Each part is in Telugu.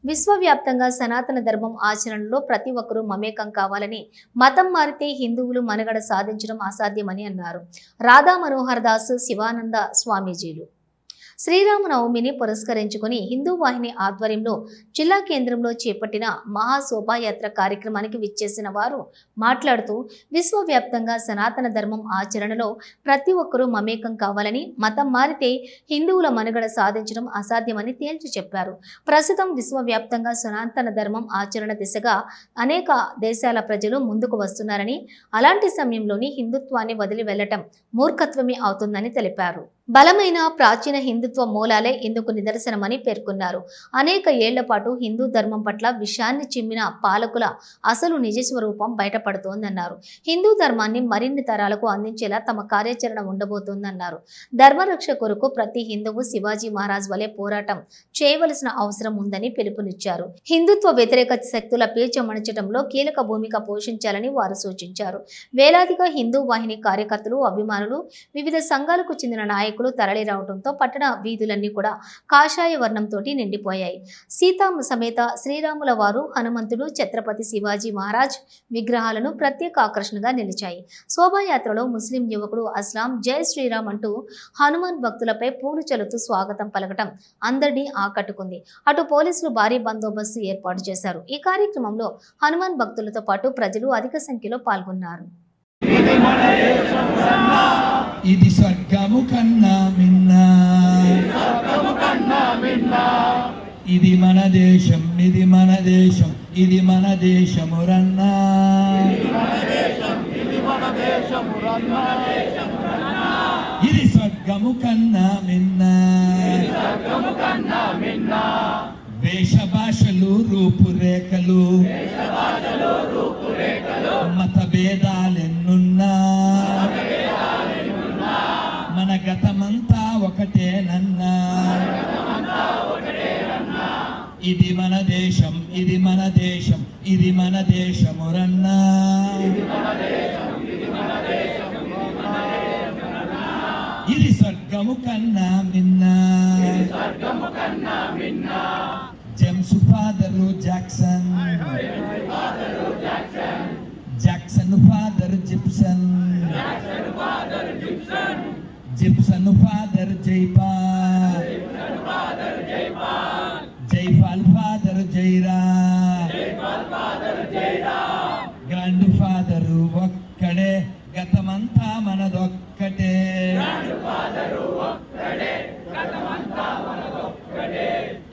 విశ్వవ్యాప్తంగా సనాతన ధర్మం ఆచరణలో ప్రతి ఒక్కరూ మమేకం కావాలని, మతం మారితే హిందువులు మనుగడ సాధించడం అసాధ్యమని అన్నారు. రాధా మనోహర్ దాస్ శివానంద స్వామీజీలు శ్రీరామనవమిని పురస్కరించుకుని హిందూ వాహిని ఆధ్వర్యంలో జిల్లా కేంద్రంలో చేపట్టిన మహాశోభాయాత్ర కార్యక్రమానికి విచ్చేసిన వారు మాట్లాడుతూ, విశ్వవ్యాప్తంగా సనాతన ధర్మం ఆచరణలో ప్రతి ఒక్కరూ మమేకం కావాలని, మతం మారితే హిందువుల మనుగడ సాధించడం అసాధ్యమని తేల్చి చెప్పారు. ప్రస్తుతం విశ్వవ్యాప్తంగా సనాతన ధర్మం ఆచరణ దిశగా అనేక దేశాల ప్రజలు ముందుకు వస్తున్నారని, అలాంటి సమయంలోని హిందుత్వాన్ని వదిలి వెళ్లటం మూర్ఖత్వమే అవుతుందని తెలిపారు. బలమైన ప్రాచీన హిందుత్వ మూలాలే ఇందుకు నిదర్శనమని పేర్కొన్నారు. అనేక ఏళ్ల పాటు హిందూ ధర్మం పట్ల విషాన్ని చిమ్మిన పాలకుల అసలు నిజ స్వరూపం బయటపడుతోందన్నారు. హిందూ ధర్మాన్ని మరిన్ని తరాలకు అందించేలా తమ కార్యాచరణ ఉండబోతోందన్నారు. ధర్మరక్ష కొరకు ప్రతి హిందువు శివాజీ మహారాజ్ వలె పోరాటం చేయవలసిన అవసరం ఉందని పిలుపునిచ్చారు. హిందుత్వ వ్యతిరేక శక్తుల పీచమణచడంలో కీలక భూమిక పోషించాలని వారు సూచించారు. వేలాదిగా హిందూ వాహిని కార్యకర్తలు, అభిమానులు, వివిధ సంఘాలకు చెందిన నాయకులు తరలి రావడంతో పట్టణ వీధులన్నీ కూడా కాషాయ వర్ణంతో నిండిపోయాయి. సీతా సమేత శ్రీరాముల వారు, హనుమంతుడు, ఛత్రపతి శివాజీ మహారాజ్ విగ్రహాలను ప్రత్యేక ఆకర్షణగా నిలిచాయి. శోభాయాత్రలో ముస్లిం యువకుడు అస్లాం జై శ్రీరామ్ అంటూ హనుమాన్ భక్తులపై పూలు చల్లుతూ స్వాగతం పలకటం అందరినీ ఆకట్టుకుంది. అటు పోలీసులు భారీ బందోబస్తు ఏర్పాటు చేశారు. ఈ కార్యక్రమంలో హనుమాన్ భక్తులతో పాటు ప్రజలు అధిక సంఖ్యలో పాల్గొన్నారు. ఇది స్వర్గము కన్నా మిన్నా, ఇది మన దేశం, ఇది మన దేశం, ఇది మన దేశమురన్నా, ఇది స్వర్గము కన్నా మిన్నా. వేష భాషలు, రూపురేఖలు, మత భేదాలెన్నున్నా మన గతమంతా ఒకటేనన్నా. ఇది మన దేశం, ఇది మన దేశం, ఇది మన దేశమురన్నా. ఇది స్వర్గము కన్నా మిన్నా. James father Jackson, Jackson father Gipson, Gipson father Jaipal, Jaipal father Jaira, grand father ఒక్కడే, గతమంతా మనదొక్కటే.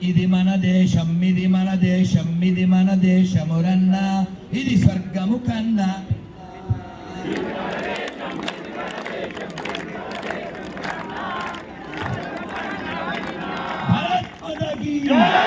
ఇది మన దేశం, ఇది మన దేశం, ఇది మన దేశమురన్నా. ఇది స్వర్గము కన్నా. భారత్ మాతా కీ జై.